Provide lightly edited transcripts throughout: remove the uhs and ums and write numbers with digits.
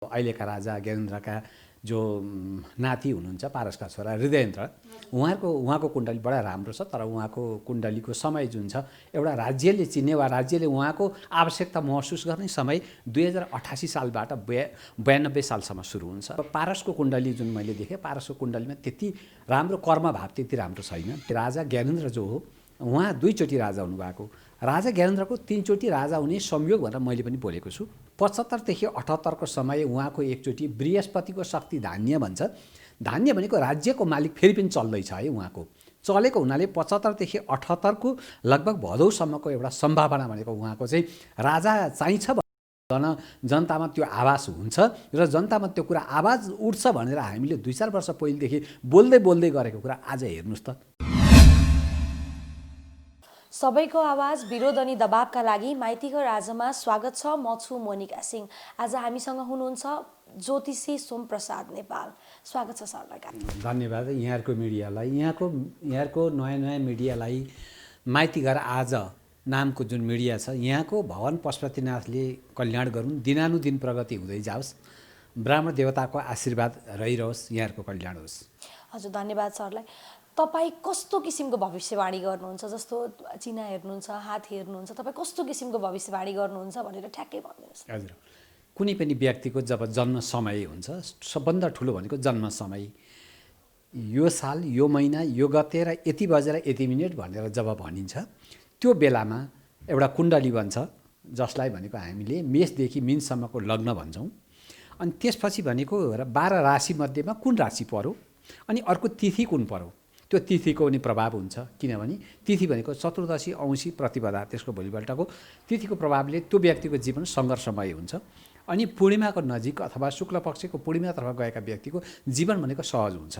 अहिलेका राजा ज्ञानेन्द्रका जो नाति हुनुहुन्छ पारसका छोरा हृदयेन्द्र उहाँको कुण्डली बडा राम्रो छ। तर उहाँको कुण्डलीको समय जुन छ एउटा राज्यले चिन्ने वा राज्यले उहाँको आवश्यकता महसुस गर्ने समय 2088 सालबाट 92 सालसम्म सुरु हुन्छ। पारसको कुण्डली जुन मैले देखेँ, पारसको कुण्डलीमा त्यति राम्रो कर्मभाव त्यति राम्रो छैन। राजा ज्ञानेन्द्र जो हो उहाँ दुईचोटि राजा हुनुभएको। राजा ज्ञानेन्द्रको 3 चोटि राजा हुने संयोग भनेर मैले पनि बोलेको छु। 75 देखि 78 को समय उहाँको एकचोटि बृहस्पतिको शक्ति धान्य भन्छ। धान्य भनेको राज्यको मालिक फेरि पनि चल्दैछ है उहाँको। चलेको हुनाले 75 देखि 78 को लगभग भदौसम्मको एउटा सम्भावना भनेको उहाँको चाहिँ राजा चाहिन्छ जनतामा त्यो आवाज हुन्छ र जनतामा त्यो कुरा आवाज उठ्छ भनेर हामीले 2-4 वर्ष पहिलेदेखि बोल्दै गरेको कुरा आज हेर्नुस् त। सबैको आवाज विरोध अनि दबावका लागि माइतीघर आजमा स्वागत छ। म छु मोनिका सिंह। आज हामीसँग हुनुहुन्छ ज्योतिषी सोमप्रसाद नेपाल। स्वागत छ सरलाई। धन्यवाद यहाँहरुको मिडियालाई, यहाँहरुको नयाँ मिडियालाई। माइतीघर आज नामको जुन मिडिया छ यहाँको भवन पशुपतिनाथले कल्याण गरून्, दिनानुदिन प्रगति हुँदै जाओस्, ब्राह्मण देवताको आशीर्वाद रहिरहोस्, यहाँहरुको कल्याण होस्। हजुर धन्यवाद सरलाई। तपाईँ कस्तो किसिमको भविष्यवाणी गर्नुहुन्छ? जस्तो चिना हेर्नुहुन्छ, हात हेर्नुहुन्छ, तपाईँ कस्तो किसिमको भविष्यवाणी गर्नुहुन्छ भनेर ठ्याक्कै भनिदिनुहोस्। हजुर, कुनै पनि व्यक्तिको जब जन्म समय हुन्छ सबभन्दा ठुलो भनेको जन्म समय। यो साल, यो महिना, यो गते र यति बजेर यति मिनेट भनेर जब भनिन्छ त्यो बेलामा एउटा कुण्डली बन्छ, जसलाई भनेको हामीले मेषदेखि मीनसम्मको लग्न भन्छौँ। अनि त्यसपछि भनेको 12 राशि मध्येमा कुन राशि पर्यो अनि अर्को तिथि कुन पर्यो, त्यो तिथिको पनि प्रभाव हुन्छ। किनभने तिथि भनेको चतुर्दशी, औँसी, प्रतिपदा, त्यसको भोलिपल्टको तिथिको प्रभावले त्यो व्यक्तिको जीवन सङ्घर्षमय हुन्छ। अनि पूर्णिमाको नजिक अथवा शुक्ल पक्षको पूर्णिमातर्फ गएका व्यक्तिको जीवन भनेको सहज हुन्छ।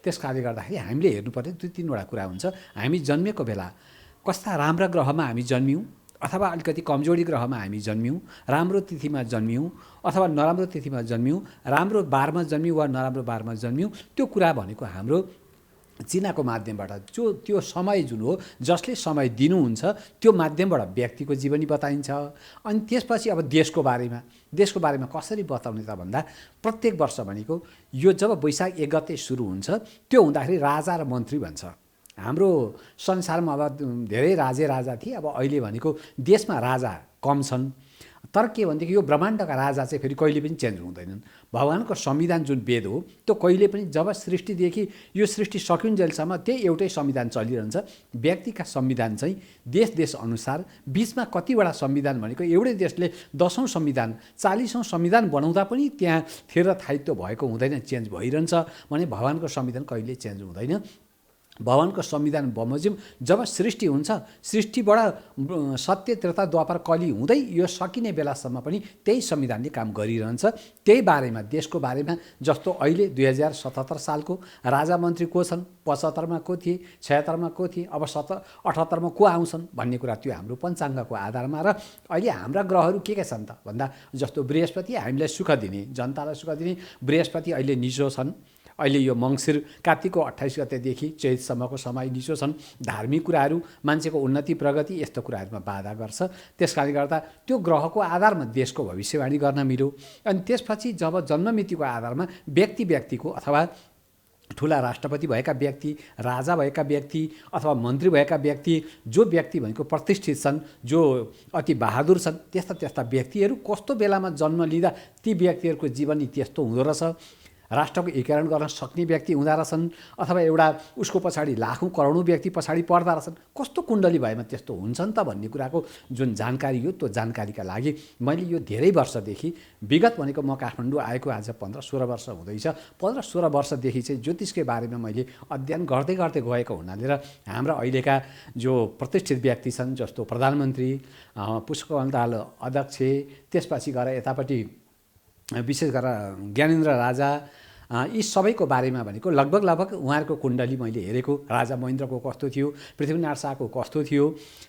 त्यस कारणले गर्दाखेरि हामीले हेर्नुपर्ने 2-3 कुरा हुन्छ। हामी जन्मेको बेला कस्ता राम्रा ग्रहमा हामी जन्मियौँ अथवा अलिकति कमजोरी ग्रहमा हामी जन्मियौँ, राम्रो तिथिमा जन्मियौँ अथवा नराम्रो तिथिमा जन्मियौँ, राम्रो बारमा जन्मियौँ वा नराम्रो बारमा जन्मियौँ, त्यो कुरा भनेको हाम्रो चिनाको माध्यमबाट त्यो समय जुन हो जसले समय दिनुहुन्छ त्यो माध्यमबाट व्यक्तिको जीवनी बताइन्छ। अनि त्यसपछि अब देशको बारेमा कसरी बताउने त भन्दा प्रत्येक वर्ष भनेको यो जब वैशाख 1 गते सुरु हुन्छ त्यो हुँदाखेरि राजा र मन्त्री भन्छ। हाम्रो संसारमा अब धेरै राजा थिए, अब अहिले भनेको देशमा राजा कम छन्। तर के भनेदेखि यो ब्रह्माण्डका राजा चाहिँ फेरि कहिले पनि चेन्ज हुँदैनन्। भगवानको संविधान जुन वेद हो त्यो कहिले पनि जब सृष्टिदेखि यो सृष्टि सकिन्जेलसम्म त्यही एउटै संविधान चलिरहन्छ। व्यक्तिका संविधान चाहिँ देश अनुसार बीचमा कतिवटा संविधान भनेको एउटै देशले 10औं संविधान 40औं संविधान बनाउँदा पनि त्यहाँ थिर थायित्व भएको हुँदैन, चेन्ज भइरहन्छ। भने भगवानको संविधान कहिले चेन्ज हुँदैन। भगवानको संविधान बमोजिम जब सृष्टि हुन्छ, सृष्टिबाट सत्य, त्रेता, द्वापर, कली हुँदै यो सकिने बेलासम्म पनि त्यही संविधानले काम गरिरहन्छ। त्यही बारेमा देशको बारेमा जस्तो अहिले 2077 सालको राजा मन्त्री को छन्, 75 मा को थिए, 76 मा को थिए, अब 78 मा को आउँछन् भन्ने कुरा त्यो हाम्रो पञ्चाङ्गको आधारमा। र अहिले हाम्रा ग्रहहरू के छन् त भन्दा जस्तो बृहस्पति हामीलाई सुख दिने, जनतालाई सुख दिने बृहस्पति अहिले निचो छन्। अहिले यो मङ्सिर कार्तिकको 28 गतेदेखि चैतसम्मको समय निचो छन्। धार्मिक कुराहरू, मान्छेको उन्नति प्रगति यस्तो कुराहरूमा बाधा गर्छ। त्यसकारणले गर्दा त्यो ग्रहको आधारमा देशको भविष्यवाणी गर्न मिल्यो। अनि त्यसपछि जब जन्ममितिको आधारमा व्यक्तिको अथवा ठुला राष्ट्रपति भएका व्यक्ति, राजा भएका व्यक्ति अथवा मन्त्री भएका व्यक्ति, जो व्यक्ति भनेको प्रतिष्ठित छन्, जो अति बहादुर छन्, त्यस्ता व्यक्तिहरू कस्तो बेलामा जन्म लिँदा ती व्यक्तिहरूको जीवनी त्यस्तो हुँदो रहेछ, राष्ट्रको एकीकरण गर्न सक्ने व्यक्ति हुँदा रहेछन् अथवा एउटा उसको पछाडि लाखौँ करोडौँ व्यक्ति पछाडि पर्दा रहेछन्, कस्तो कुण्डली भएमा त्यस्तो हुन्छन् त भन्ने कुराको जुन जानकारी हो त्यो जानकारीका लागि मैले यो धेरै वर्षदेखि विगत भनेको म काठमाडौँ आएको आज 15-16 वर्ष हुँदैछ। 15-16 वर्षदेखि चाहिँ ज्योतिषकै बारेमा मैले अध्ययन गर्दै गएको हुनाले र हाम्रा अहिलेका जो प्रतिष्ठित व्यक्ति छन् जस्तो प्रधानमन्त्री, पुष्पकमल दाहाल अध्यक्ष, त्यसपछि गएर यतापट्टि विशेष गरेर ज्ञानेन्द्र राजा, यी सबैको बारेमा भनेको लगभग उहाँहरूको कुण्डली मैले हेरेको। राजा महेन्द्रको कस्तो थियो, पृथ्वीनारायण शाहको कस्तो थियो,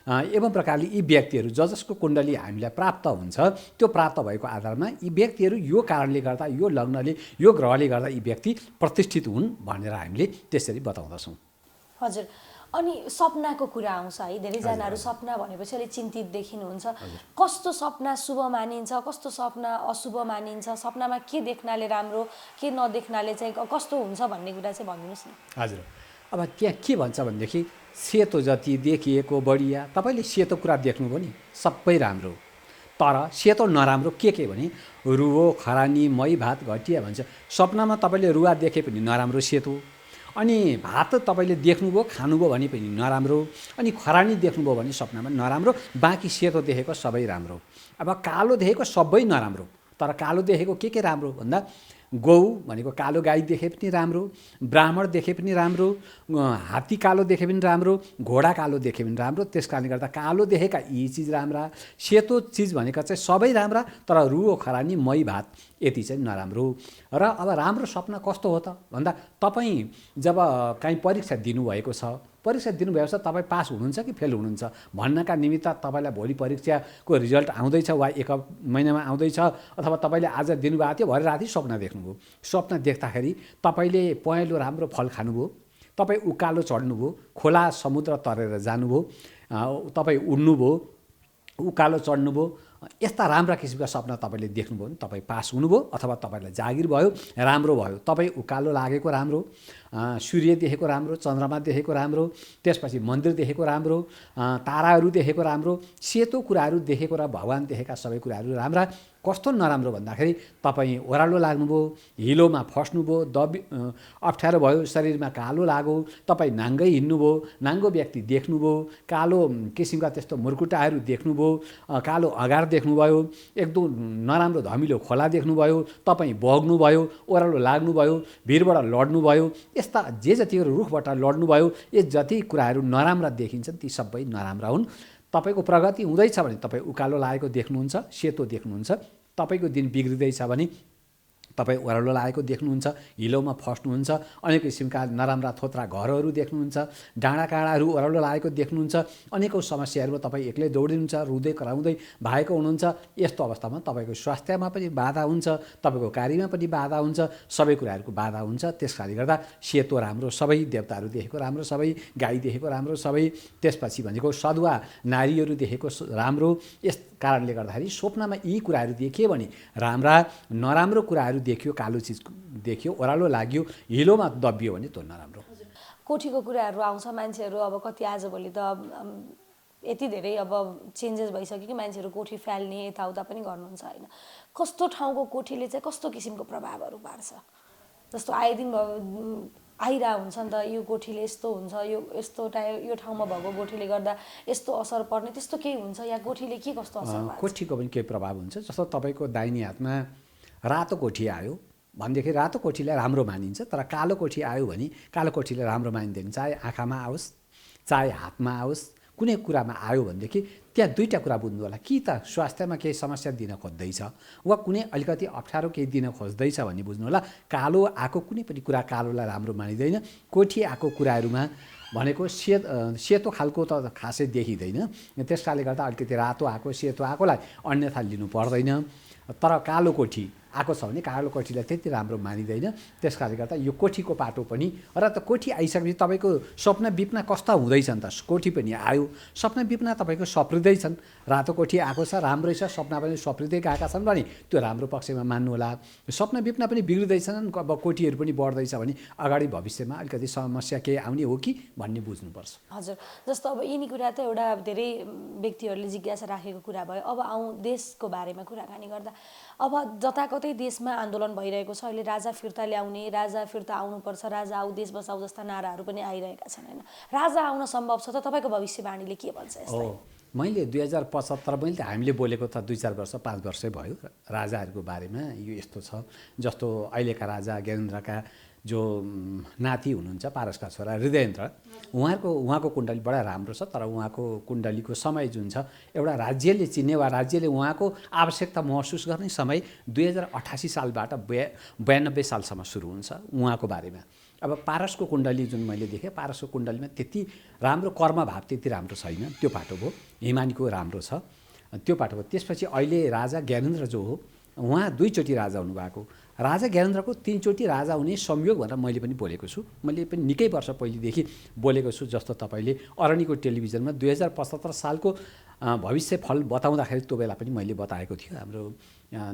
एवं प्रकारले यी व्यक्तिहरू जसको कुण्डली हामीलाई प्राप्त हुन्छ त्यो प्राप्त भएको आधारमा यी व्यक्तिहरू यो कारणले गर्दा, यो लग्नले, यो ग्रहले गर्दा यी व्यक्ति प्रतिष्ठित हुन् भनेर हामीले त्यसरी बताउँदछौँ। हजुर, अनि सपनाको कुरा आउँछ है, धेरैजनाहरू सपना भनेपछि अलिक चिन्तित देखिनुहुन्छ। कस्तो सपना शुभ मानिन्छ, कस्तो सपना अशुभ मानिन्छ, सपनामा के देख्नाले राम्रो, के नदेख्नाले चाहिँ कस्तो हुन्छ भन्ने कुरा चाहिँ भनिदिनुहोस् न। हजुर, अब त्यहाँ के भन्छ भनेदेखि सेतो जति देखिएको बढिया, तपाईँले सेतो कुरा देख्नुभयो नि सबै राम्रो, तर सेतो नराम्रो के भने रुवो खरानी मै भात घटिया भन्छ। सपनामा तपाईँले रुवा देखे पनि नराम्रो सेतो, अनि भात तपाईँले देख्नुभयो खानुभयो भने पनि नराम्रो, अनि खरानी देख्नुभयो भने सपनामा नराम्रो, बाँकी सेतो देखेको सबै राम्रो। अब कालो देखेको सबै नराम्रो, तर कालो देखेको के राम्रो भन्दा गौ भनेको कालो गाई देखे पनि राम्रो, ब्राह्मण देखे पनि राम्रो, हात्ती कालो देखे पनि राम्रो, घोडा कालो देखे पनि राम्रो। त्यस कारणले गर्दा कालो देखेका यी चिज राम्रा, सेतो चिज भनेका चाहिँ सबै राम्रा, तर रुवो खरानी मै भात यति चाहिँ नराम्रो। र अब राम्रो सपना कस्तो हो त भन्दा तपाईँ जब काहीँ परीक्षा दिनुभएको छ, परीक्षा दिनुभएको छ, तपाईँ पास हुनुहुन्छ कि फेल हुनुहुन्छ भन्नका निमित्त तपाईँलाई भोलि परीक्षाको रिजल्ट आउँदैछ वा एक महिनामा आउँदैछ, अथवा तपाईँले आज दिनुभएको थियो भरे राति सपना देख्नुभयो। सपना देख्दाखेरि तपाईँले पहेँलो राम्रो फल खानुभयो, तपाईँ उकालो चढ्नुभयो, खोला समुद्र तरेर जानुभयो, तपाईँ उड्नुभयो, उकालो चढ्नुभयो, यस्ता राम्रा किसिमका सपना तपाईँले देख्नुभयो भने तपाईँ पास हुनुभयो, अथवा तपाईँलाई जागिर भयो, राम्रो भयो। तपाईँ उकालो लागेको राम्रो, सूर्य देखेको राम्रो, चन्द्रमा देखेको राम्रो, त्यसपछि मन्दिर देखेको राम्रो, ताराहरू देखेको राम्रो, सेतो कुराहरू देखेको र भगवान् देखेका सबै कुराहरू राम्रा। कस्तो नराम्रो भन्दाखेरि तपाईँ ओह्रालो लाग्नुभयो, हिलोमा फस्नुभयो, अप्ठ्यारो भयो, शरीरमा कालो लाग्यो, तपाईँ नाङ्गै हिँड्नुभयो, नाङ्गो व्यक्ति देख्नुभयो, कालो किसिमका त्यस्तो मुर्कुटाहरू देख्नुभयो, कालो अगार देख्नुभयो, एकदम नराम्रो धमिलो खोला देख्नुभयो, तपाईँ बग्नुभयो, ओह्रालो लाग्नुभयो, भिरबाट लड्नुभयो, यस्ता जे जतिहरू रुखबाट लड्नुभयो, यस जति कुराहरू नराम्रा देखिन्छन् ती सबै नराम्रा हुन्। तपाईँको प्रगति हुँदैछ भने तपाईँ उकालो लागेको देख्नुहुन्छ, सेतो देख्नुहुन्छ। तपाईँको दिन बिग्रिँदैछ भने तपाईँ ओह्रालो लागेको देख्नुहुन्छ, हिलोमा फस्नुहुन्छ, अनेक किसिमका नराम्रा थोत्रा घरहरू देख्नुहुन्छ, डाँडा काँडाहरू ओह्रालो लागेको देख्नुहुन्छ, अनेकौँ समस्याहरूमा तपाईँ एक्लै दौडिनुहुन्छ, रुँदै कराउँदै भएको हुनुहुन्छ। यस्तो अवस्थामा तपाईँको स्वास्थ्यमा पनि बाधा हुन्छ, तपाईँको कार्यमा पनि बाधा हुन्छ, सबै कुराहरूको बाधा हुन्छ। त्यस कारणले गर्दा सेतो राम्रो सबै, देवताहरू देखेको राम्रो सबै, गाई देखेको राम्रो सबै, त्यसपछि भनेको सधुवा नारीहरू देखेको राम्रो। यस कारणले गर्दाखेरि स्वप्नमा यी कुराहरू देखियो भने राम्रा, नराम्रो कुराहरू देखियो, कालो चिज देखियो, ओह्रालो लाग्यो, हिलोमा दबियो भने त्यो नराम्रो। कोठीको कुराहरू आउँछ, मान्छेहरू अब कति आजभोलि त यति धेरै अब चेन्जेस भइसक्यो कि मान्छेहरू कोठी फाल्ने यताउता पनि गर्नुहुन्छ होइन। कस्तो ठाउँको कोठीले चाहिँ कस्तो किसिमको प्रभावहरू पार्छ? जस्तो आए दिन आइरहेको हुन्छ नि त, यो कोठीले यस्तो हुन्छ, यो ठाउँमा भएको कोठीले गर्दा यस्तो असर पर्ने, त्यस्तो केही हुन्छ या कोठीले के कस्तो असर पार्छ? कोठीको पनि केही प्रभाव हुन्छ। जस्तो तपाईँको दाहिने हातमा रातो कोठी आयो भनेदेखि रातो कोठीलाई राम्रो मानिन्छ, तर कालो कोठी आयो भने कालो कोठीलाई राम्रो मानिँदैन। चाहे आँखामा आओस्, चाहे हातमा आओस्, कुनै कुरामा आयो भनेदेखि त्यहाँ दुईवटा कुरा बुझ्नु होला, कि त स्वास्थ्यमा केही समस्या दिन खोज्दैछ वा कुनै अलिकति अप्ठ्यारो केही दिन खोज्दैछ भन्ने बुझ्नु होला। कालो आएको कुनै पनि कुरा कालोलाई राम्रो मानिँदैन। कोठी आएको कुराहरूमा भनेको सेतो खालको त खासै देखिँदैन, त्यस कारणले गर्दा अलिकति रातो आएको सेतो आएकोलाई अन्यथा लिनु पर्दैन। तर कालो कोठी आएको छ भने कालो कोठीलाई त्यति राम्रो मानिँदैन। त्यस कारणले गर्दा यो कोठीको पाटो पनि, र त कोठी आइसकेपछि तपाईँको सपना बिपना कस्ता हुँदैछन् त, कोठी पनि आयो, सपना बिपना तपाईँको सप्रिँदैछन्। रातो कोठी आएको छ, राम्रै छ, सपना पनि सप्रिँदै गएका छन् भने त्यो राम्रो पक्षमा मान्नु होला। सपना बिपना पनि बिग्रिँदैछन्, अब कोठीहरू पनि बढ्दैछ भने अगाडि भविष्यमा अलिकति समस्या केही आउने हो कि भन्ने बुझ्नुपर्छ। हजुर, जस्तो अब यिनी कुरा त एउटा धेरै व्यक्तिहरूले जिज्ञासा राखेको कुरा भयो। अब देशको बारेमा कुराकानी गर्दा अब जताकतै देशमा आन्दोलन भइरहेको छ, अहिले राजा फिर्ता ल्याउने, राजा फिर्ता आउनुपर्छ, राजा आऊ देश बचाऊ जस्ता नाराहरू पनि आइरहेका छन् होइन। राजा आउन सम्भव छ त? तपाईँको भविष्यवाणीले के भन्छ यसलाई? मैले 2075 हामीले बोलेको त 2-4 वर्ष 5 वर्षै भयो राजाहरूको बारेमा। यो यस्तो छ, जस्तो अहिलेका राजा ज्ञानेन्द्रका जो नाति हुनुहुन्छ पारसका छोरा हृदयेन्द्र, उहाँको कुण्डली बडा राम्रो छ, तर उहाँको कुण्डलीको समय जुन छ एउटा राज्यले चिन्ने वा राज्यले उहाँको आवश्यकता महसुस गर्ने समय 2088 सालबाट 92 सालसम्म सुरु हुन्छ उहाँको बारेमा। अब पारसको कुण्डली जुन मैले देखेँ, पारसको कुण्डलीमा त्यति राम्रो कर्मभाव त्यति राम्रो छैन, त्यो पाटो भयो। हिमानीको राम्रो छ, त्यो पाटो भयो। त्यसपछि अहिले राजा ज्ञानेन्द्र जो हो उहाँ 2 चोटि राजा हुनुभएको। राजा ज्ञानेन्द्रको 3 चोटि राजा हुने संयोग भनेर मैले पनि बोलेको छु। मैले पनि निकै वर्ष पहिलेदेखि बोलेको छु। जस्तो तपाईँले अरणीको टेलिभिजनमा 2075 सालको भविष्यफल बताउँदाखेरि त्यो बेला पनि मैले बताएको थियो हाम्रो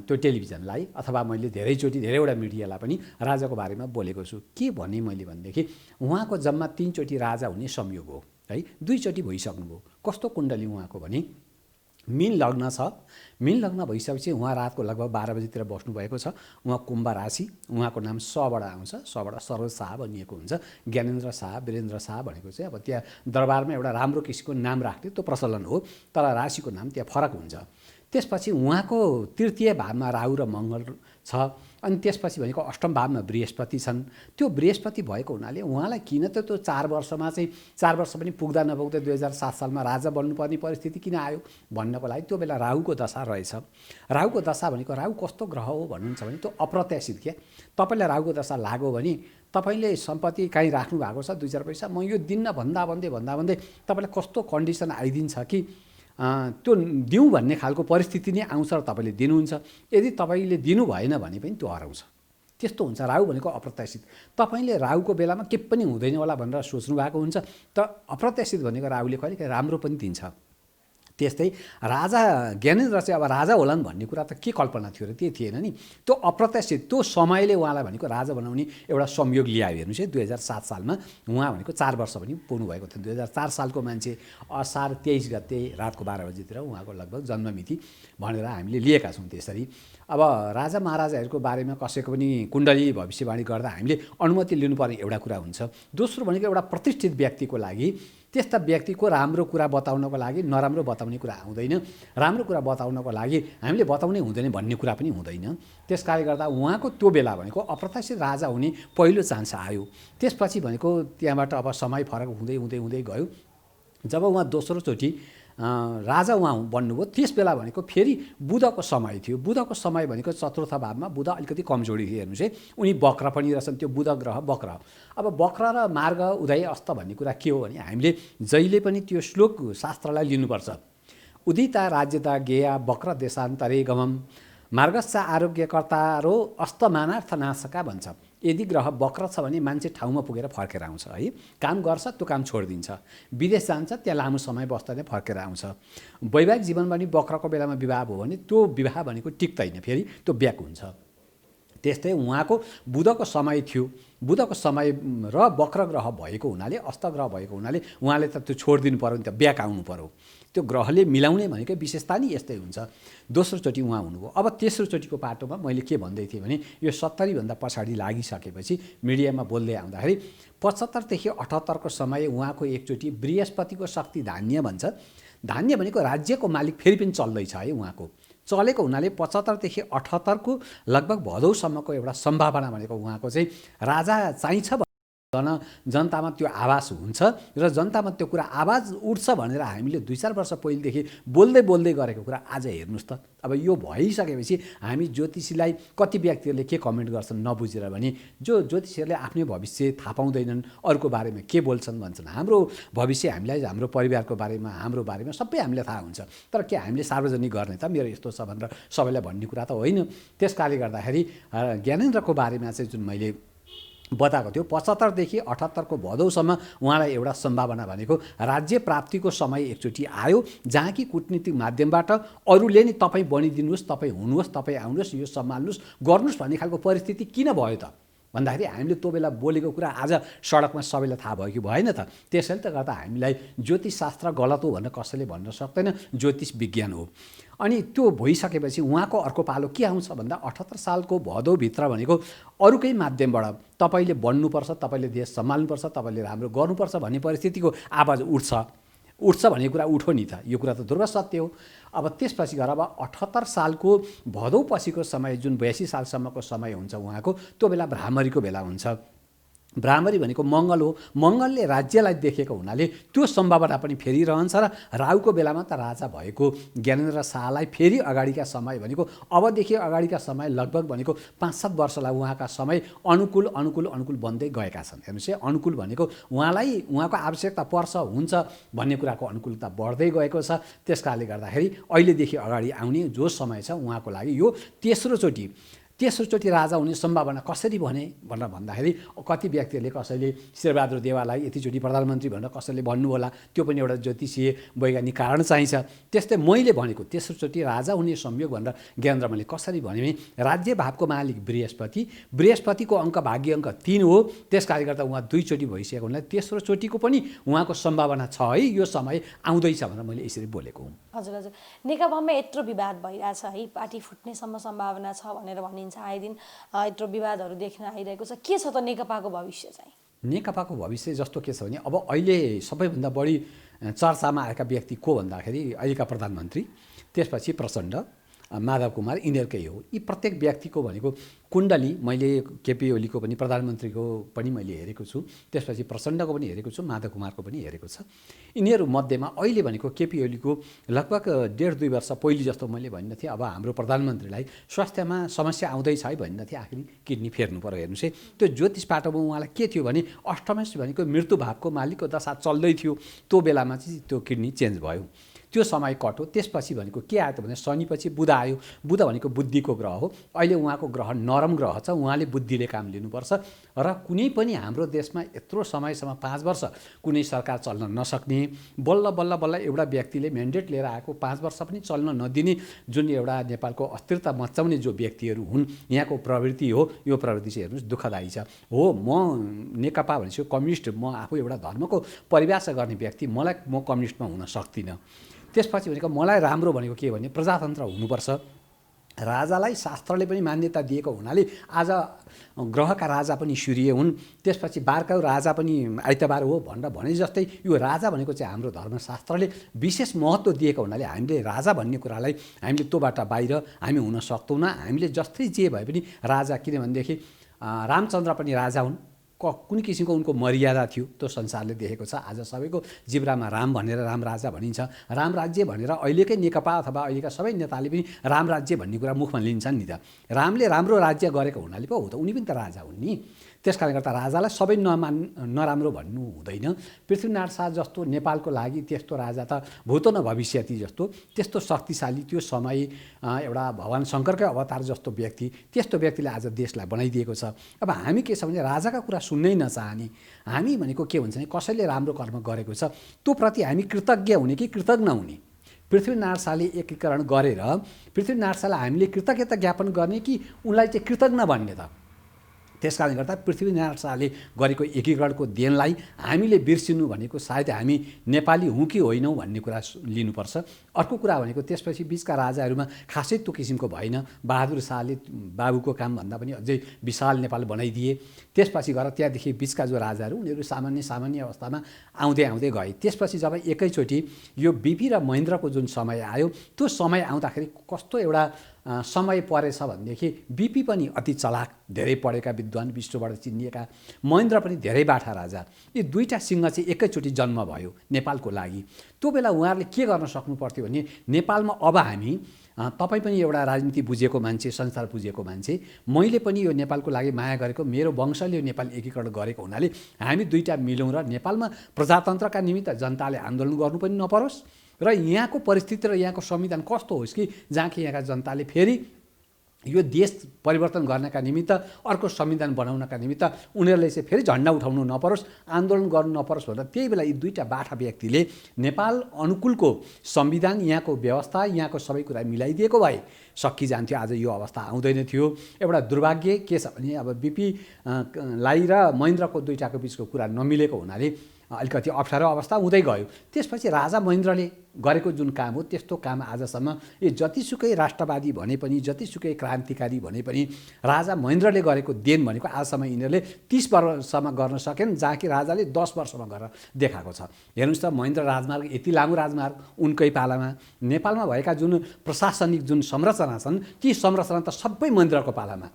त्यो टेलिभिजनलाई, अथवा मैले धेरैवटा मिडियालाई पनि राजाको बारेमा बोलेको छु। के भने मैले भनेदेखि उहाँको जम्मा 3 चोटि राजा हुने संयोग हो है। 2 चोटि भइसक्नुभयो। कस्तो कुण्डली उहाँको भने मीन लग्न छ। मीन लग्न भइसकेपछि उहाँ रातको लगभग 12 बजीतिर बस्नुभएको छ। उहाँ कुम्भ राशि, उहाँको नाम सबाट आउँछ। सबाट सरोज शाह भनिएको हुन्छ। ज्ञानेन्द्र शाह, वीरेन्द्र शाह भनेको चाहिँ अब त्यहाँ दरबारमा एउटा राम्रो किसिमको नाम राख्ने त्यो प्रचलन हो, तर राशिको नाम त्यहाँ फरक हुन्छ। त्यसपछि उहाँको तृतीय भावमा राहु र मङ्गल छ। अनि त्यसपछि भनेको अष्टम भावमा बृहस्पति छन्। त्यो बृहस्पति भएको हुनाले उहाँलाई किन त त्यो 4 वर्षमा चाहिँ 4 वर्ष पनि पुग्दा नपुग्दा 2007 सालमा राजा बन्नुपर्ने परिस्थिति किन आयो भन्नको लागि त्यो बेला राहुको दशा रहेछ। राहुको दशा भनेको राहु कस्तो ग्रह हो भन्नुहुन्छ भने त्यो अप्रत्याशित क्या। तपाईँलाई राहुको दशा लाग्यो भने तपाईँले सम्पत्ति काहीँ राख्नु भएको छ 2-4 पैसा, म यो दिन्न भन्दा भन्दै तपाईँलाई कस्तो कन्डिसन आइदिन्छ कि त्यो दिउँ भन्ने खालको परिस्थिति नै आउँछ र तपाईँले दिनुहुन्छ। यदि तपाईँले दिनु भएन भने पनि त्यो हराउँछ। त्यस्तो हुन्छ। राहु भनेको अप्रत्याशित। तपाईँले राहुको बेलामा के पनि हुँदैन होला भनेर सोच्नु भएको हुन्छ, तर अप्रत्याशित भनेको राहुले कहिलेकाहीँ राम्रो पनि दिन्छ। त्यस्तै राजा ज्ञानेन्द्र चाहिँ अब राजा होलान् भन्ने कुरा त के कल्पना थियो र, त्यही थिएन नि। त्यो अप्रत्याशित त्यो समयले उहाँलाई भनेको राजा बनाउने एउटा संयोग ल्यायो। हेर्नुहोस् है, 2007 सालमा उहाँ भनेको 4 वर्ष पनि पुग्नु भएको थियो। 2004 सालको मान्छे असार 23 गते रातको 12 बजीतिर उहाँको लगभग जन्ममिति भनेर हामीले लिएका छौँ। त्यसरी अब राजा महाराजाहरूको बारेमा कसैको पनि कुण्डली भविष्यवाणी गर्दा हामीले अनुमति लिनुपर्ने एउटा कुरा हुन्छ। दोस्रो भनेको एउटा प्रतिष्ठित व्यक्तिको लागि त्यस्ता व्यक्तिको राम्रो कुरा बताउनको लागि नराम्रो बताउने कुरा आउँदैन, राम्रो कुरा बताउनको लागि हामीले बताउनै हुँदैन भन्ने कुरा पनि हुँदैन। त्यसकारणले गर्दा उहाँको त्यो बेला भनेको अप्रत्याशित राजा हुने पहिलो चान्स आयो। त्यसपछि भनेको त्यहाँबाट अब समय फरक हुँदै गयो। जब उहाँ दोस्रो चोटि राजा उहाँ बन्नुभयो त्यस बेला भनेको फेरि बुधको समय थियो। बुधको समय भनेको चतुर्थ भावमा बुध अलिकति कमजोरी थियो। हेर्नुहोस् है, उनी वक्र पनि रहेछन्। त्यो बुध ग्रह वक्र। अब वक्र र मार्ग उदय अस्त भन्ने कुरा के हो भने हामीले जहिले पनि त्यो श्लोक शास्त्रलाई लिनुपर्छ। उदिता राज्यता गेया वक्र देशान्तरे गमम मार्गस्थ आरोग्यकर्तारो अस्तमानार्थ नाशका भन्छ। यदि ग्रह वक्र छ भने मान्छे ठाउँमा पुगेर फर्केर आउँछ है। काम गर्छ, त्यो काम छोडिदिन्छ, विदेश जान्छ, त्यहाँ लामो समय बस्दैन, फर्केर आउँछ। वैवाहिक जीवन पनि वक्रको बेलामा विवाह भयो भने त्यो विवाह भनेको टिक्दैन, फेरि त्यो ब्याक हुन्छ। त्यस्तै उहाँको बुधको समय थियो। बुधको समय र वक्र ग्रह भएको हुनाले, अस्त ग्रह भएको हुनाले उहाँले त त्यो छोडिदिनु पऱ्यो नि त, ब्याक आउनु पऱ्यो। त्यो ग्रहले मिलाउने भनेको विशेषता नि यस्तै हुन्छ। दोस्रो चोटि उहाँ हुनुभयो। अब तेस्रो चोटिको पाटोमा मैले के भन्दै थिएँ भने यो 70 भन्दा पछाडि लागिसकेपछि मिडियामा बोल्दै आउँदाखेरि 75 देखि 78 को समय उहाँको एकचोटि बृहस्पतिको शक्ति धान्य भन्छ। धान्य भनेको राज्यको मालिक फेरि पनि चल्दैछ है। उहाँको चलेको हुनाले 75 देखि 78 को लगभग भदौसम्मको एउटा सम्भावना भनेको उहाँको चाहिँ राजा चाहिन्छ जनतामा त्यो आवाज हुन्छ र जनतामा त्यो कुरा आवाज उठ्छ भनेर हामीले 2-4 वर्ष पहिलेदेखि बोल्दै गरेको कुरा आज हेर्नुहोस् त। अब यो भइसकेपछि हामी ज्योतिषीलाई कति व्यक्तिहरूले के कमेन्ट गर्छन् नबुझेर भने, जो ज्योतिषीहरूले आफ्नै भविष्य थाहा पाउँदैनन्, अरूको बारेमा के बोल्छन् भन्छन्। हाम्रो भविष्य हामीलाई हाम्रो परिवारको बारेमा, हाम्रो बारेमा सबै हामीलाई थाहा हुन्छ, तर के हामीले सार्वजनिक गर्ने त मेरो यस्तो छ भनेर सबैलाई भन्ने कुरा त होइन। त्यसकारणले गर्दाखेरि ज्ञानेन्द्रको बारेमा चाहिँ जुन मैले बताएको थियो 75 देखि 78 को भदौसम्म उहाँलाई एउटा सम्भावना भनेको राज्य प्राप्तिको समय एकचोटि आयो, जहाँ कि कूटनीतिक माध्यमबाट अरूले नि तपाईँ बनिदिनुहोस्, तपाईँ हुनुहोस्, तपाईँ आउनुहोस्, यो सम्हाल्नुहोस्, गर्नुहोस् भन्ने खालको परिस्थिति किन भयो त भन्दाखेरि हामीले त्यो बेला बोलेको कुरा आज सडकमा सबैलाई थाहा भयो कि भएन त। त्यसैले त गर्दा हामीलाई ज्योतिषशास्त्र गलत हो भनेर कसैले भन्न सक्दैन, ज्योतिष विज्ञान हो। अनि त्यो भइसकेपछि उहाँको अर्को पालो के आउँछ भन्दा 78 सालको भदौभित्र भनेको अरूकै माध्यमबाट तपाईँले बन्नुपर्छ, तपाईँले देश सम्हाल्नुपर्छ, तपाईँले राम्रो गर्नुपर्छ भन्ने परिस्थितिको आवाज उठ्छ भन्ने कुरा उठो नि त। यो कुरा त ध्रुव सत्य हो। अब त्यसपछि गएर अब 78 सालको भदौ पछिको समय जुन 82 सालसम्मको समय हुन्छ उहाँको, त्यो बेला भ्रामरीको बेला हुन्छ। भ्रामरी भनेको मङ्गल हो, मङ्गलले राज्यलाई देखेको हुनाले त्यो सम्भावना पनि फेरि रहन्छ र राहुको बेलामा त राजा भएको ज्ञानेन्द्र शाहलाई फेरि अगाडिका समय भनेको अबदेखि अगाडिका समय लगभग भनेको 5-7 वर्षलाई उहाँका समय अनुकूल अनुकूल अनुकूल बन्दै गएका छन्। हेर्नुहोस् है, अनुकूल भनेको उहाँलाई उहाँको आवश्यकता पर्छ हुन्छ भन्ने कुराको अनुकूलता बढ्दै गएको छ। त्यस कारणले गर्दाखेरि अहिलेदेखि अगाडि आउने जो समय छ उहाँको लागि यो तेस्रोचोटि राजा हुने सम्भावना कसरी भनेर भन्दाखेरि कति व्यक्तिहरूले कसैले शेरबहादुर देवालाई यतिचोटि प्रधानमन्त्री भनेर कसैले भन्नु होला, त्यो पनि एउटा ज्योतिषीय वैज्ञानिक कारण चाहिन्छ। त्यस्तै मैले भनेको तेस्रोचोटि राजा हुने संयोग भनेर ज्ञानेन्द्र मैले कसरी भने राज्य भावको मालिक बृहस्पतिको अङ्क भाग्य अङ्क 3 हो। त्यस कारणले गर्दा उहाँ 2 चोटि भइसकेको हुनाले तेस्रोचोटिको पनि उहाँको सम्भावना छ है, यो समय आउँदैछ भनेर मैले यसरी बोलेको हुँ। हजुर हजुर, नेकपामा यत्रो विवाद भइरहेछ है, पार्टी फुट्नेसम्म सम्भावना छ भनेर भनिन्छ, आए दिन यत्रो विवादहरू देख्न आइरहेको छ। के छ त नेकपाको भविष्य चाहिँ? नेकपाको भविष्य जस्तो के छ भने अब अहिले सबैभन्दा बढी चर्चामा आएका व्यक्ति को भन्दाखेरि अहिलेका प्रधानमन्त्री, त्यसपछि प्रचण्ड, माधव कुमार, यिनीहरूकै हो। यी प्रत्येक व्यक्तिको भनेको कुण्डली मैले केपी ओलीको पनि प्रधानमन्त्रीको पनि मैले हेरेको छु, त्यसपछि प्रचण्डको पनि हेरेको छु, माधव कुमारको पनि हेरेको छ। यिनीहरू मध्येमा अहिले भनेको केपी ओलीको लगभग 1.5-2 वर्ष पहिले जस्तो मैले भन्न थिएँ अब हाम्रो प्रधानमन्त्रीलाई स्वास्थ्यमा समस्या आउँदैछ है भन्न थिएँ, आखिर किडनी फेर्नु पर्यो। हेर्नुहोस् है, त्यो ज्योतिष पाटोमा उहाँलाई के थियो भने अष्टमेश भनेको मृत्यु भावको मालिकको दशा चल्दै थियो, त्यो बेलामा चाहिँ त्यो किडनी चेन्ज भयो, त्यो समय कट हो। त्यसपछि भनेको के आयो त भने शनिपछि बुध आयो। बुध भनेको बुद्धिको ग्रह हो। अहिले उहाँको ग्रह नरम ग्रह छ, उहाँले बुद्धिले काम लिनुपर्छ र कुनै पनि हाम्रो देशमा यत्रो समयसम्म 5 वर्ष कुनै सरकार चल्न नसक्ने, बल्ल बल्ल बल्ल एउटा व्यक्तिले म्यान्डेट लिएर आएको 5 वर्ष पनि चल्न नदिने जुन एउटा नेपालको अस्थिरता मचाउने जो व्यक्तिहरू हुन्, यहाँको प्रवृत्ति हो, यो प्रवृत्ति चाहिँ हेर्नुहोस् दुःखदायी छ। हो, म नेकपा भनेपछि कम्युनिस्ट, म आफू एउटा धर्मको परिभाषा गर्ने व्यक्ति, म कम्युनिस्टमा हुन सक्दिनँ। त्यसपछि भनेको मलाई राम्रो भनेको के भने प्रजातन्त्र हुनुपर्छ। राजालाई शास्त्रले पनि मान्यता दिएको हुनाले आज ग्रहका राजा पनि सूर्य हुन्, त्यसपछि बारका राजा पनि आइतबार हो भनेर भने जस्तै यो राजा भनेको चाहिँ हाम्रो धर्मशास्त्रले विशेष महत्त्व दिएको हुनाले हामीले राजा भन्ने कुरालाई हामीले त्योबाट बाहिर हामी हुन सक्दैनौँ। हामीले जस्तै जे भए पनि राजा, किनभनेदेखि रामचन्द्र पनि राजा हुन्, कुनै किसिमको उनको मर्यादा थियो, त्यो संसारले देखेको छ। आज सबैको जिब्रामा राम भनेर राम राजा भनिन्छ, राम राज्य भनेर अहिलेकै नेकपा अथवा अहिलेका सबै नेताले पनि राम राज्य भन्ने कुरा मुखमा लिन्छन् नि त। रामले राम्रो राज्य गरेको हुनाले पो हो त, उनी पनि त राजा हुन् नि। त्यस कारणले गर्दा राजालाई सबै नराम्रो भन्नु हुँदैन। पृथ्वीनारायण शाह जस्तो नेपालको लागि त्यस्तो राजा त भूत न भविष्यति जस्तो, त्यस्तो शक्तिशाली त्यो समय एउटा भगवान शङ्करकै अवतार जस्तो व्यक्ति, त्यस्तो व्यक्तिले आज देशलाई बनाइदिएको छ। अब हामी के छ भने राजाका कुरा सुन्नै नचाहने, हामी भनेको के हुन्छ भने कसैले राम्रो कर्म गरेको छ त्यो प्रति हामी कृतज्ञ हुने कि कृतज्ञ हुने। पृथ्वीनारायण शाहले एकीकरण गरेर पृथ्वीनारायण शाहलाई हामीले कृतज्ञता ज्ञापन गर्ने कि उनलाई चाहिँ कृतज्ञ भन्ने त? त्यस कारणले गर्दा पृथ्वीनारायण शाहले गरेको एकीकरणको देनलाई हामीले बिर्सिनु भनेको सायद हामी नेपाली हौँ कि होइनौँ भन्ने कुरा लिनुपर्छ। अर्को कुरा भनेको त्यसपछि बिचका राजाहरूमा खासै त्यो किसिमको भएन। बहादुर शाहले बाबुको कामभन्दा पनि अझै विशाल नेपाल बनाइदिए। त्यसपछि गएर त्यहाँदेखि बिचका जो राजाहरू उनीहरू सामान्य अवस्थामा आउँदै गए। त्यसपछि जब एकैचोटि यो बिपी र महेन्द्रको जुन समय आयो, त्यो समय आउँदाखेरि कस्तो एउटा समय परेछ भनेदेखि बिपी पनि अति चलाक, धेरै पढेका विद्वान, विश्वबाट चिनिएका, महेन्द्र पनि धेरै बाठा राजा, यी दुईटा सिंह चाहिँ एकैचोटि जन्म भयो नेपालको लागि। त्यो बेला उहाँहरूले के गर्न सक्नु पर्थ्यो भने नेपालमा अब हामी तपाईँ पनि एउटा राजनीति बुझेको मान्छे, संसार बुझेको मान्छे, मैले पनि यो नेपालको लागि माया गरेको, मेरो वंशले यो नेपाल एकीकरण गरेको हुनाले हामी दुईटा मिलौँ र नेपालमा प्रजातन्त्रका निमित्त जनताले आन्दोलन गर्नु पनि नपरोस् र यहाँको परिस्थिति र यहाँको संविधान कस्तो होस् कि जहाँ कि यहाँका जनताले फेरि यो देश परिवर्तन गर्नका निमित्त, अर्को संविधान बनाउनका निमित्त उनीहरूले चाहिँ फेरि झन्डा उठाउनु नपरोस्, आन्दोलन गर्नु नपरोस् भनेर त्यही बेला यी दुईटा बाठा व्यक्तिले नेपाल अनुकूलको संविधान, यहाँको व्यवस्था, यहाँको सबै कुरा मिलाइदिएको भए सकिजान्थ्यो। आज यो अवस्था आउँदैन थियो। एउटा दुर्भाग्य के छ भने अब बिपी लाई र महेन्द्रको दुईटाको बिचको कुरा नमिलेको हुनाले अलिकति अप्ठ्यारो अवस्था हुँदै गयो। त्यसपछि राजा महेन्द्रले गरेको जुन काम हो त्यस्तो काम आजसम्म यो जतिसुकै राष्ट्रवादी भने पनि, जतिसुकै क्रान्तिकारी भने पनि राजा महेन्द्रले गरेको देन भनेको आजसम्म यिनीहरूले 30 वर्षमा गर्न सकेन, जहाँ कि राजाले 10 वर्षमा गरेर देखाएको छ। हेर्नुहोस् त, महेन्द्र राजमार्ग यति लामो राजमार्ग उनकै पालामा। नेपालमा भएका जुन प्रशासनिक जुन संरचना छन् ती संरचना त सबै महेन्द्रको पालामा।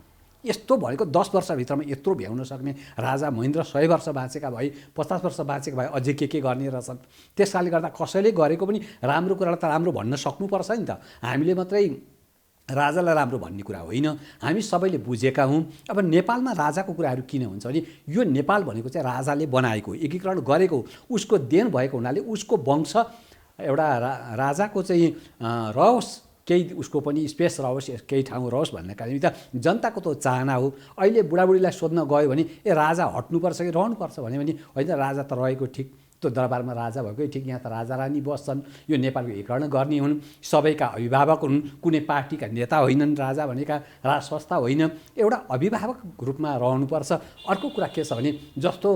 यस्तो भनेको 10 वर्षभित्रमा यत्रो भ्याउन सक्ने राजा महेन्द्र 100 वर्ष बाँचेका भए 50 वर्ष बाँचेका भए अझै के गर्ने रहेछन्। त्यस कारणले गर्दा कसैले गरेको पनि राम्रो कुरालाई त राम्रो भन्न सक्नुपर्छ नि त। हामीले मात्रै राजालाई राम्रो भन्ने कुरा होइन, हामी सबैले बुझेका हौँ। अब नेपालमा राजाको कुराहरू किन हुन्छ भने यो नेपाल भनेको चाहिँ राजाले बनाएको, एकीकरण गरेको, उसको देन भएको हुनाले उसको वंश एउटा राजाको चाहिँ रहोस्, केही उसको पनि स्पेस रहोस्, केही ठाउँ रहोस् भन्ने कारण त जनताको त चाहना हो। अहिले बुढाबुढीलाई सोध्न गयो भने राजा हट्नुपर्छ कि रहनुपर्छ भने होइन, राजा त रहेको ठिक, त्यो दरबारमा राजा भएकै ठिक, यहाँ त राजा रानी बस्छन्, यो नेपालको एकीकरण गर्ने हुन्, सबैका अभिभावक हुन्, कुनै पार्टीका नेता होइनन् राजा भनेका, राज संस्था होइन, एउटा अभिभावक रूपमा रहनुपर्छ। अर्को कुरा के छ भने जस्तो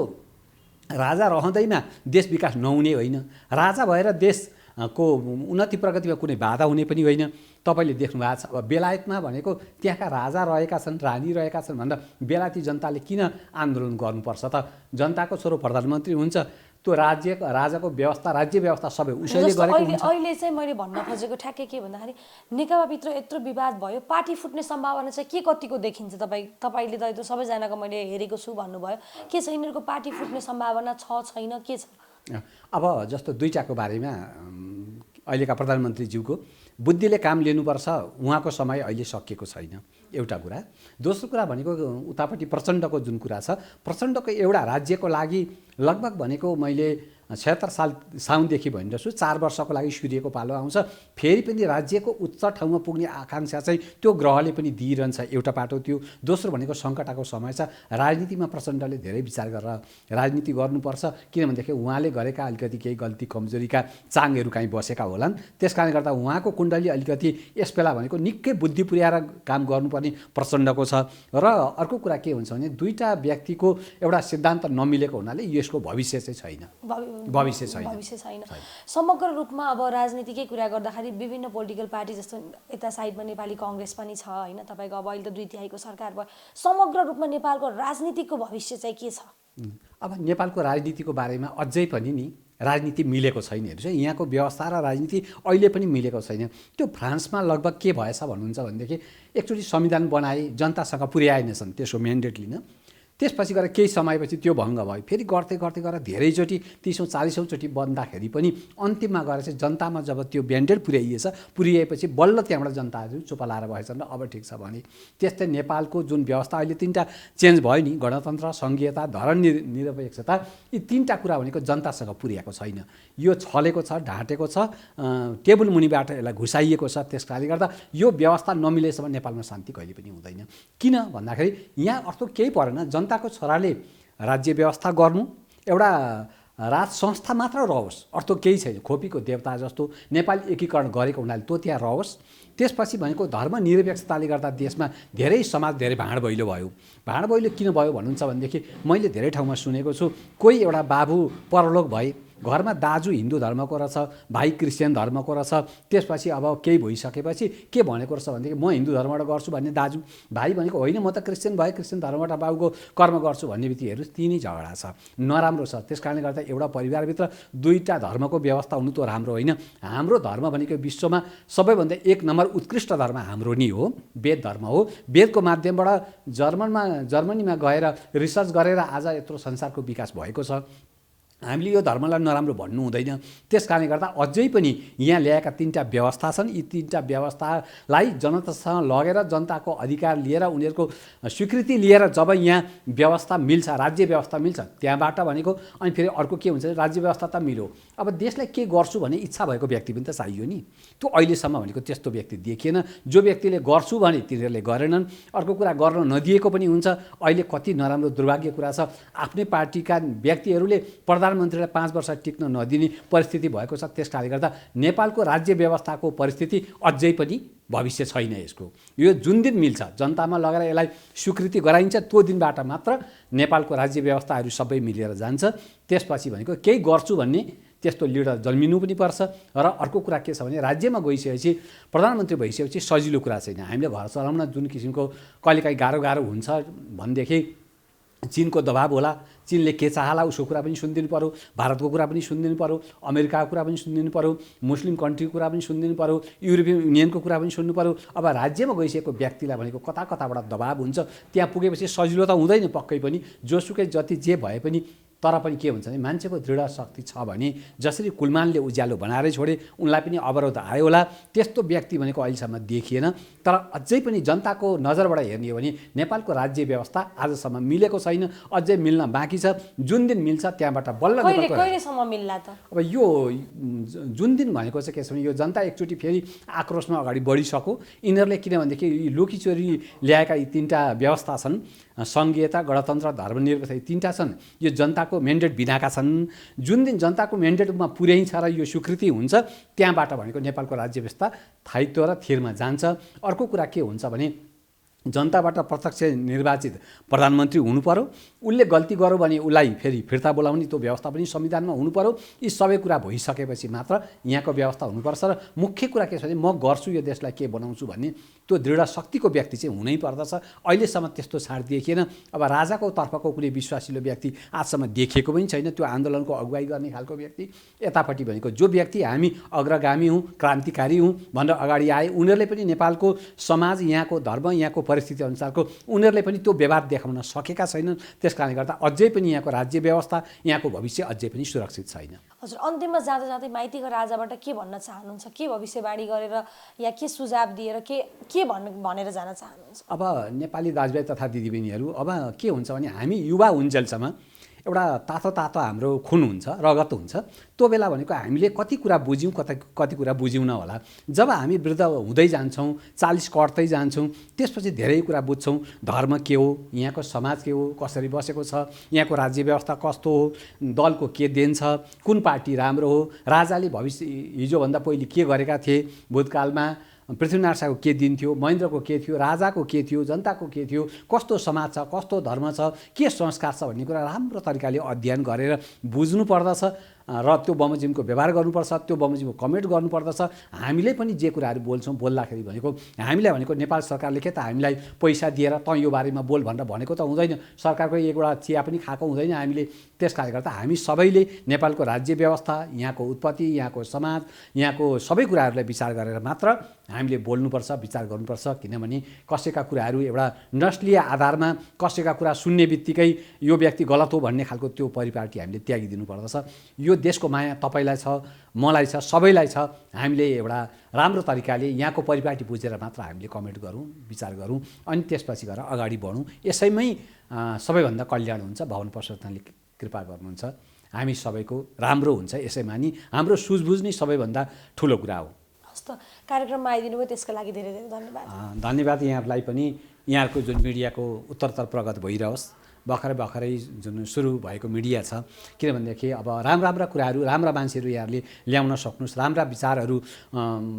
राजा रहँदैमा देश विकास नहुने होइन, राजा भएर देशको उन्नति प्रगतिमा कुनै बाधा हुने पनि होइन। तपाईँले देख्नु भएको छ अब बेलायतमा भनेको त्यहाँका राजा रहेका छन्, रानी रहेका छन् भन्दा बेलायती जनताले किन आन्दोलन गर्नुपर्छ त? जनताको छोरो प्रधानमन्त्री हुन्छ, त्यो राजाको व्यवस्था, राज्य व्यवस्था सबै उसैले गरेको हुन्छ। अहिले चाहिँ मैले भन्न खोजेको ठ्याक्कै के भन्दाखेरि नेकपाभित्र यत्रो विवाद भयो, पार्टी फुट्ने सम्भावना चाहिँ के कतिको देखिन्छ? तपाईँले त यो सबैजनाको मैले हेरेको छु भन्नुभयो, के छ यिनीहरूको पार्टी फुट्ने सम्भावना छ छैन के छ? अब जस्तो दुईटाको बारेमा अहिलेका प्रधानमन्त्रीज्यूको बुद्धिले काम लिनुपर्छ, उहाँको समय अहिले सकिएको छैन, एउटा कुरा। दोस्रो कुरा भनेको उतापट्टि प्रचण्डको जुन कुरा छ, प्रचण्डको एउटा राज्यको लागि लगभग भनेको मैले 76 साल साउनदेखि भनिरहेको छु, 4 वर्षको लागि सूर्यको पालो आउँछ, फेरि पनि राज्यको उच्च ठाउँमा पुग्ने आकाङ्क्षा चाहिँ त्यो ग्रहले पनि दिइरहन्छ। एउटा पाटो त्यो। दोस्रो भनेको सङ्कटको समय छ, राजनीतिमा प्रचण्डले धेरै विचार गरेर राजनीति गर्नुपर्छ, किनभनेदेखि उहाँले गरेका अलिकति केही गल्ती कमजोरीका चाङहरू काहीँ बसेका होलान्। त्यस कारणले गर्दा उहाँको कुण्डली अलिकति यस बेला भनेको निकै बुद्धि पुर्याएर काम गर्नुपर्ने प्रचण्डको छ। र अर्को कुरा के हुन्छ भने दुईटा व्यक्तिको एउटा सिद्धान्त नमिलेको हुनाले यसको भविष्य चाहिँ छैन, भविष्य छैन। समग्र रूपमा अब राजनीतिकै कुरा गर्दाखेरि विभिन्न पोलिटिकल पार्टी जस्तो यता साइडमा नेपाली काङ्ग्रेस पनि छ होइन, तपाईँको अब अहिले त 2/3 सरकार भयो, समग्र रूपमा नेपालको राजनीतिको भविष्य चाहिँ के छ? अब नेपालको राजनीतिको बारेमा अझै पनि नि राजनीति मिलेको छैन। हेर्नुहोस् है, यहाँको व्यवस्था र राजनीति अहिले पनि मिलेको छैन। त्यो फ्रान्समा लगभग के भएछ भन्नुहुन्छ भनेदेखि एकचोटि संविधान बनाए, जनतासँग पुर्याएनछन् त्यसको म्यान्डेट लिन, त्यसपछि गएर केही समयपछि त्यो भङ्ग भयो, फेरि गर्दै गर्दै गएर धेरैचोटि 30औँ 40औँ चोटि बन्दाखेरि पनि अन्तिममा गएर चाहिँ जनतामा जब त्यो म्यान्डेट पुर्याएपछि बल्ल त्यहाँबाट जनताहरू चुप लाएर भएछन् र अब ठिक छ भने। त्यस्तै नेपालको जुन व्यवस्था अहिले 3टा चेन्ज भयो नि, गणतन्त्र, सङ्घीयता, धर्मनिरपेक्षता, यी 3टा कुरा भनेको जनतासँग पुर्याएको छैन। यो छलेको छ, ढाँटेको छ, टेबल मुनिबाट यसलाई घुसाइएको छ। त्यस कारणले गर्दा यो व्यवस्था नमिलेसम्म नेपालमा शान्ति कहिले पनि हुँदैन। किन भन्दाखेरि यहाँ अर्थ केही परेन, जनताको छोराले राज्य व्यवस्था गर्नु, एउटा राज संस्था मात्र रहोस्, अर्थ केही छैन। खोपीको देवता जस्तो नेपाली एकीकरण गरेको हुनाले त्यो त्यहाँ रहोस्। त्यसपछि भनेको धर्मनिरपेक्षताले गर्दा देशमा धेरै समाज धेरै भाँड भैलो भयो। भाँड भैलो किन भयो भन्नुहुन्छ भनेदेखि मैले धेरै ठाउँमा सुनेको छु, कोही एउटा बाबु परलोक भए, घरमा दाजु हिन्दू धर्मको रहेछ, भाइ क्रिस्चियन धर्मको रहेछ, त्यसपछि अब केही भइसकेपछि के भनेको रहेछ भनेदेखि म हिन्दू धर्मबाट गर्छु भन्ने दाजु, भाइ भनेको होइन म त क्रिस्चियन भए क्रिस्चियन धर्मबाट बाबुको कर्म गर्छु भन्ने बित्तिकै तिनै झगडा छ, नराम्रो छ। त्यस कारणले गर्दा एउटा परिवारभित्र दुईटा धर्मको व्यवस्था हुनु त राम्रो होइन। हाम्रो धर्म भनेको विश्वमा सबैभन्दा 1 नम्बर उत्कृष्ट धर्म हाम्रो नि हो, वेद धर्म हो। वेदको माध्यमबाट जर्मनीमा गएर रिसर्च गरेर आज यत्रो संसारको विकास भएको छ। हामीले यो धर्मलाई नराम्रो भन्नु हुँदैन। त्यस कारणले गर्दा अझै पनि यहाँ ल्याएका 3टा व्यवस्था छन्, यी 3टा व्यवस्थालाई जनतासँग लगेर जनताको अधिकार लिएर उनीहरूको स्वीकृति लिएर जब यहाँ व्यवस्था मिल्छ, राज्य व्यवस्था मिल्छ, त्यहाँबाट भनेको अनि फेरि अर्को के हुन्छ, राज्य व्यवस्था त मिल्यो, अब देशलाई के गर्छु भन्ने इच्छा भएको व्यक्ति पनि त चाहियो नि। त्यो अहिलेसम्म भनेको त्यस्तो व्यक्ति देखिएन। जो व्यक्तिले गर्छु भने तिनीहरूले गरेनन्, अर्को कुरा गर्न नदिएको पनि हुन्छ। अहिले कति नराम्रो दुर्भाग्य कुरा छ, आफ्नै पार्टीका व्यक्तिहरूले प्रधानमन्त्रीलाई 5 वर्ष टिक्न नदिने परिस्थिति भएको छ। त्यस कारणले गर्दा नेपालको राज्य व्यवस्थाको परिस्थिति अझै पनि भविष्य छैन यसको। यो जुन दिन मिल्छ, जनतामा लगेर यसलाई स्वीकृति गराइन्छ, त्यो दिनबाट मात्र नेपालको राज्य व्यवस्थाहरू सबै मिलेर जान्छ। त्यसपछि भनेको केही गर्छु भन्ने त्यस्तो लिडर जन्मिनु पनि पर्छ। र अर्को कुरा के छ भने राज्यमा गइसकेपछि प्रधानमन्त्री भइसकेपछि सजिलो कुरा छैन। हामीले घर चलाउन जुन किसिमको कहिलेकाहीँ गाह्रो हुन्छ भनेदेखि चीनको दबाब होला, चीनले के चाहला उसको कुरा पनि सुनिदिनु पर्यो, भारतको कुरा पनि सुनिदिनु पर्यो, अमेरिकाको कुरा पनि सुनिदिनु पर्यो, मुस्लिम कन्ट्रीको कुरा पनि सुनिदिनु पर्यो, युरोपियन युनियनको कुरा पनि सुन्नु पर्यो। अब राज्यमा गइसकेको व्यक्तिलाई भनेको कता कताबाट दबाब हुन्छ, त्यहाँ पुगेपछि सजिलो त हुँदैन पक्कै पनि, जोसुकै जति जे भए पनि। तर पनि के हुन्छ भने मान्छेको दृढ शक्ति छ भने जसरी कुलमानले उज्यालो बनाएरै छोडे उनलाई पनि अवरोध आयो होला, त्यस्तो व्यक्ति भनेको अहिलेसम्म देखिएन। तर अझै पनि जनताको नजरबाट हेर्ने हो भने नेपालको राज्य व्यवस्था आजसम्म मिलेको छैन, अझै मिल्न बाँकी छ। जुन दिन मिल्छ त्यहाँबाट बल्ल कहिलेसम्म मिल्ला त? अब यो जुन दिन भनेको चाहिँ के छ भने यो जनता एकचोटि फेरि आक्रोशमा अगाडि बढिसक्यो। यिनीहरूले किनभनेदेखि लुकीचोरी ल्याएका यी 3टा व्यवस्था छन्, सङ्घीयता, गणतन्त्र, धर्मनिरपेक्ष, यी 3टा छन्। यो जनताको मेन्डेट बिनाका छन्। जुन दिन जनताको मेन्डेटमा पुर्याइन्छ र यो स्वीकृति हुन्छ त्यहाँबाट भनेको नेपालको राज्य व्यवस्था स्थायित्व र थिरमा जान्छ। अर्को कुरा के हुन्छ भने जनताबाट प्रत्यक्ष निर्वाचित प्रधानमन्त्री हुनु पर्यो, उसले गल्ती गर्यो भने उसलाई फेरि फिर्ता बोलाउने त्यो व्यवस्था पनि संविधानमा हुनु पर्यो। यी सबै कुरा भइसकेपछि मात्र यहाँको व्यवस्था हुनुपर्छ। र मुख्य कुरा के छ भने म गर्छु यो देशलाई के बनाउँछु भन्ने त्यो दृढ शक्तिको व्यक्ति चाहिँ हुनै पर्दछ। अहिलेसम्म त्यस्तो छाड देखिएन। अब राजाको तर्फको कुनै विश्वासिलो व्यक्ति आजसम्म देखिएको पनि छैन, त्यो आन्दोलनको अगुवाई गर्ने खालको व्यक्ति। यतापट्टि भनेको जो व्यक्ति हामी अग्रगामी हौँ, क्रान्तिकारी हौँ भनेर अगाडि आए, उनीहरूले पनि नेपालको समाज, यहाँको धर्म, यहाँको परिस्थिति अनुसारको उनीहरूले पनि त्यो व्यवहार देखाउन सकेका छैनन्। त्यसकारणले गर्दा अझै पनि यहाँको राज्य व्यवस्था, यहाँको भविष्य अझै पनि सुरक्षित छैन। हजुर, अन्तिममा जाँदा जाँदै माइतीको राजाबाट के भन्न चाहनुहुन्छ? के भविष्यवाणी गरेर या के सुझाव दिएर के भनेर जान चाहनुहुन्छ? अब नेपाली दाजुभाइ तथा दिदीबहिनीहरू, अब के हुन्छ भने हामी युवा हुन्जेलसम्म एउटा तातो हाम्रो खुन हुन्छ, रगत हुन्छ। त्यो बेला भनेको हामीले कति कुरा बुझ्यौँ, कति कुरा बुझ्यौँ न होला। जब हामी वृद्ध हुँदै जान्छौँ, 40 कट्दै जान्छौँ, त्यसपछि धेरै कुरा बुझ्छौँ। धर्म के हो, यहाँको समाज के हो, कसरी बसेको छ, यहाँको राज्य व्यवस्था कस्तो हो, दलको के देन छ, कुन पार्टी राम्रो हो, राजाले हिजोभन्दा पहिले के गरेका थिए, भूतकालमा पृथ्वीनारायण शाहको के दिन थियो, महेन्द्रको के थियो, राजाको के थियो, जनताको के थियो, कस्तो समाज छ, कस्तो धर्म छ, के संस्कार छ भन्ने कुरा राम्रो तरिकाले अध्ययन गरेर बुझ्नु पर्दछ र त्यो बमोजिमको व्यवहार गर्नुपर्छ, त्यो बमोजिमको कमेन्ट गर्नुपर्दछ। हामीले पनि जे कुराहरू बोल्छौँ, बोल्दाखेरि भनेको हामीलाई भनेको नेपाल सरकारले के त हामीलाई पैसा दिएर त यो बारेमा बोल भनेर भनेको त हुँदैन। सरकारको एकवटा चिया पनि खाएको हुँदैन हामीले। त्यसकारणले गर्दा हामी सबैले नेपालको राज्य व्यवस्था, यहाँको उत्पत्ति, यहाँको समाज, यहाँको सबै कुराहरूलाई विचार गरेर मात्र हामीले बोल्नुपर्छ, विचार गर्नुपर्छ। किनभने कसैका कुराहरू एउटा नस्लीय आधारमा कसैका कुरा सुन्ने बित्तिकै यो व्यक्ति गलत हो भन्ने खालको त्यो परिपाटी हामीले त्यागिदिनु पर्दछ। यो देशको माया तपाईँलाई छ, मलाई छ, सबैलाई छ। हामीले एउटा राम्रो तरिकाले यहाँको परिपाटी बुझेर मात्र हामीले कमेन्ट गरौँ, विचार गरौँ, अनि त्यसपछि गएर अगाडि बढौँ। यसैमै सबैभन्दा कल्याण हुन्छ। भवन प्रशस्तनले कृपा गर्नुहुन्छ, हामी सबैको राम्रो हुन्छ। यसैमा नि हाम्रो सुझबुझ नै सबैभन्दा ठुलो कुरा हो। हस् त, कार्यक्रममा आइदिनु भयो त्यसको लागि धेरै धेरै धन्यवाद। धन्यवाद यहाँहरूलाई पनि। यहाँहरूको जुन मिडियाको उत्तरोत्तर प्रगत भइरहोस्। भर्खरै जुन सुरु भएको मिडिया छ, किनभनेदेखि अब राम्रा कुराहरू, राम्रा मान्छेहरू यहाँहरूले ल्याउन सक्नुहोस्, राम्रा विचारहरू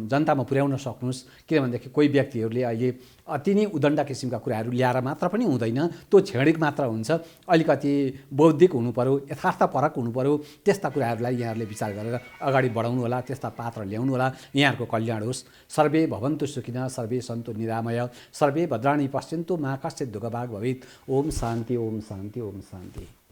जनतामा पुर्याउन सक्नुहोस्। किनभनेदेखि कोही व्यक्तिहरूले अहिले अति नै उदण्ड किसिमका कुराहरू ल्याएर मात्र पनि हुँदैन, त्यो क्षणिक मात्र हुन्छ। अलिकति बौद्धिक हुनु पर्यो, यथार्थपरक हुनु पर्यो। त्यस्ता कुराहरूलाई यहाँहरूले विचार गरेर अगाडि बढाउनु होला, त्यस्ता पात्र ल्याउनु होला। यहाँहरूको कल्याण होस्। सर्वे भवन्तु सुखिनः, सर्वे सन्तु निरामय, सर्वे भद्राणि पश्यन्तु मा कश्चित् दुःखभाग् भवेत्। ओम शान्ति, ओम शान्ति, ओम शान्ति।